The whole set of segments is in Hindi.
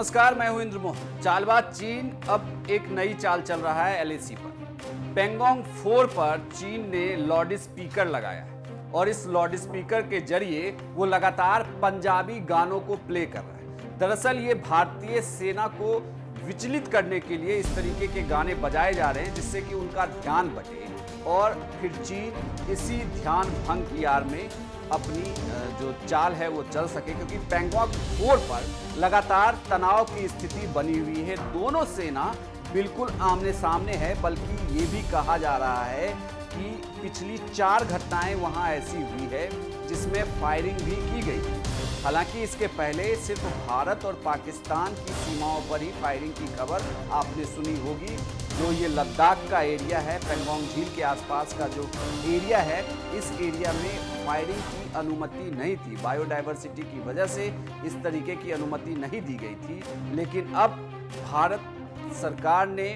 नमस्कार, मैं हूं इंद्र मोहन। चालबाज चीन अब एक नई चाल चल रहा है एलएसी पर। पेंगोंग 4 पर चीन ने लाउड स्पीकर लगाया है और इस लाउड स्पीकर के जरिए वो लगातार पंजाबी गानों को प्ले कर रहा है। दरअसल ये भारतीय सेना को विचलित करने के लिए इस तरीके के गाने बजाए जा रहे हैं जिससे कि उनका ध्यान भटे और फिर चीन इसी ध्यान भंग की आड़ में अपनी जो चाल है वो चल सके, क्योंकि पेंगोंग 4 पर लगातार तनाव की स्थिति बनी हुई है। दोनों सेना बिल्कुल आमने सामने है, बल्कि ये भी कहा जा रहा है कि पिछली 4 घटनाएं वहां ऐसी हुई है जिसमें फायरिंग भी की गई। हालांकि इसके पहले सिर्फ भारत और पाकिस्तान की सीमाओं पर ही फायरिंग की खबर आपने सुनी होगी। जो ये लद्दाख का एरिया है, पेंगोंग झील के आसपास का जो एरिया है, इस एरिया में फायरिंग की अनुमति नहीं थी। बायोडायवर्सिटी की वजह से इस तरीके की अनुमति नहीं दी गई थी। लेकिन अब भारत सरकार ने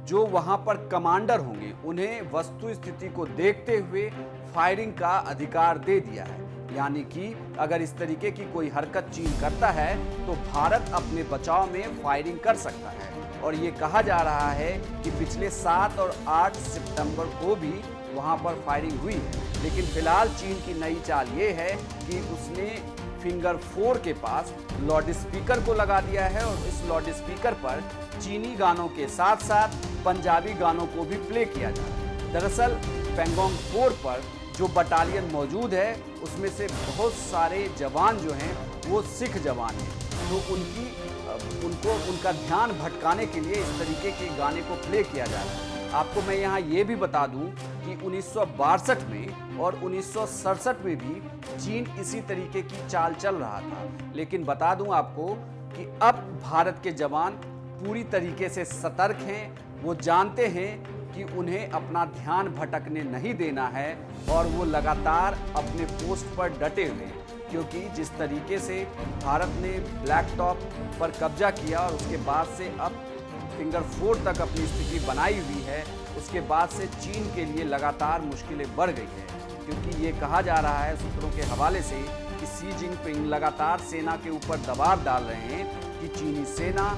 जो वहां पर कमांडर होंगे उन्हें वस्तु स्थिति को देखते हुए फायरिंग का अधिकार दे दिया है। यानी कि अगर इस तरीके की कोई हरकत चीन करता है तो भारत अपने बचाव में फायरिंग कर सकता है। और ये कहा जा रहा है कि पिछले 7 और 8 सितंबर को भी वहां पर फायरिंग हुई है। लेकिन फिलहाल चीन की नई चाल ये है कि उसने फिंगर 4 के पास लाउड स्पीकर को लगा दिया है और इस लाउड स्पीकर पर चीनी गानों के साथ साथ पंजाबी गानों को भी प्ले किया जा रहा है। दरअसल पेंगोंग 4 पर जो बटालियन मौजूद है उसमें से बहुत सारे जवान जो हैं वो सिख जवान हैं, तो उनका ध्यान भटकाने के लिए इस तरीके के गाने को प्ले किया जा रहा है। आपको मैं यहाँ ये भी बता दूं कि 1962 में और 1967 में भी चीन इसी तरीके की चाल चल रहा था। लेकिन बता दूं आपको कि अब भारत के जवान पूरी तरीके से सतर्क हैं। वो जानते हैं कि उन्हें अपना ध्यान भटकने नहीं देना है और वो लगातार अपने पोस्ट पर डटे हुए हैं, क्योंकि जिस तरीके से भारत ने ब्लैक टॉप पर कब्जा किया और उसके बाद से अब फिंगर 4 तक अपनी स्थिति बनाई हुई है, उसके बाद से चीन के लिए लगातार मुश्किलें बढ़ गई है। क्योंकि ये कहा जा रहा है सूत्रों के हवाले से कि शी जिनपिंग लगातार सेना के ऊपर दबाव डाल रहे हैं कि चीनी सेना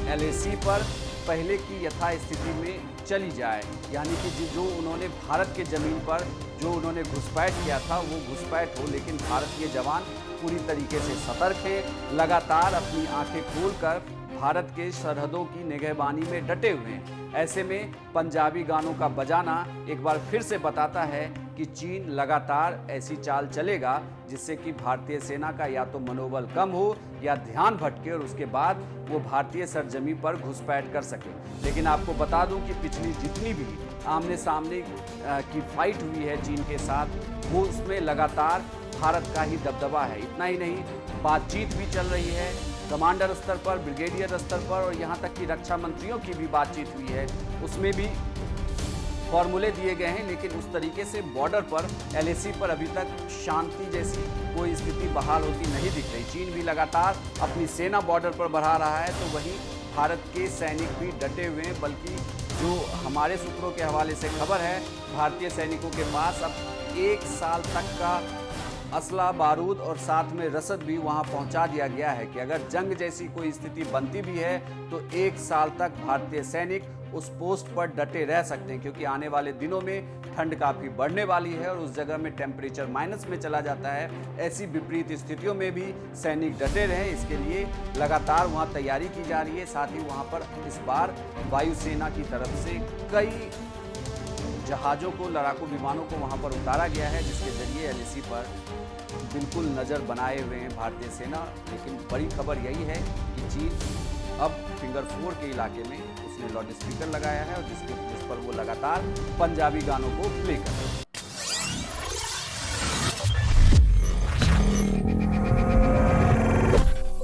एलएसी पर पहले की यथास्थिति में चली जाए। यानी कि जो उन्होंने भारत के ज़मीन पर जो उन्होंने घुसपैठ किया था वो घुसपैठ हो, लेकिन भारतीय जवान पूरी तरीके से सतर्क है, लगातार अपनी आंखें खोलकर भारत के सरहदों की निगहबानी में डटे हुए हैं। ऐसे में पंजाबी गानों का बजाना एक बार फिर से बताता है कि चीन लगातार ऐसी चाल चलेगा जिससे कि भारतीय सेना का या तो मनोबल कम हो या ध्यान भटके और उसके बाद वो भारतीय सरजमी पर घुसपैठ कर सके। लेकिन आपको बता दूं कि पिछली जितनी भी आमने सामने की फाइट हुई है चीन के साथ, वो उसमें लगातार भारत का ही दबदबा है। इतना ही नहीं, बातचीत भी चल रही है कमांडर स्तर पर, ब्रिगेडियर स्तर पर, और यहाँ तक कि रक्षा मंत्रियों की भी बातचीत हुई है। उसमें भी फॉर्मूले दिए गए हैं, लेकिन उस तरीके से बॉर्डर पर एलएसी पर अभी तक शांति जैसी कोई स्थिति बहाल होती नहीं दिख रही। चीन भी लगातार अपनी सेना बॉर्डर पर बढ़ा रहा है, तो वहीं भारत के सैनिक भी डटे हुए हैं। बल्कि जो हमारे सूत्रों के हवाले से खबर है, भारतीय सैनिकों के पास अब 1 साल तक का असला बारूद और साथ में रसद भी वहां पहुंचा दिया गया है कि अगर जंग जैसी कोई स्थिति बनती भी है तो 1 साल तक भारतीय सैनिक उस पोस्ट पर डटे रह सकते हैं, क्योंकि आने वाले दिनों में ठंड काफ़ी बढ़ने वाली है और उस जगह में टेम्परेचर माइनस में चला जाता है। ऐसी विपरीत स्थितियों में भी सैनिक डटे रहें, इसके लिए लगातार वहाँ तैयारी की जा रही है। साथ ही वहाँ पर इस बार वायुसेना की तरफ से कई जहाज़ों को, लड़ाकू विमानों को वहाँ पर उतारा गया है, जिसके जरिए एलएसी पर बिल्कुल नज़र बनाए हुए हैं भारतीय सेना। लेकिन बड़ी खबर यही है कि चीन अब फिंगर 4 के इलाके में उसने लाउड स्पीकर लगाया है और जिस पर वो लगातार पंजाबी गानों को प्ले कर रहा है।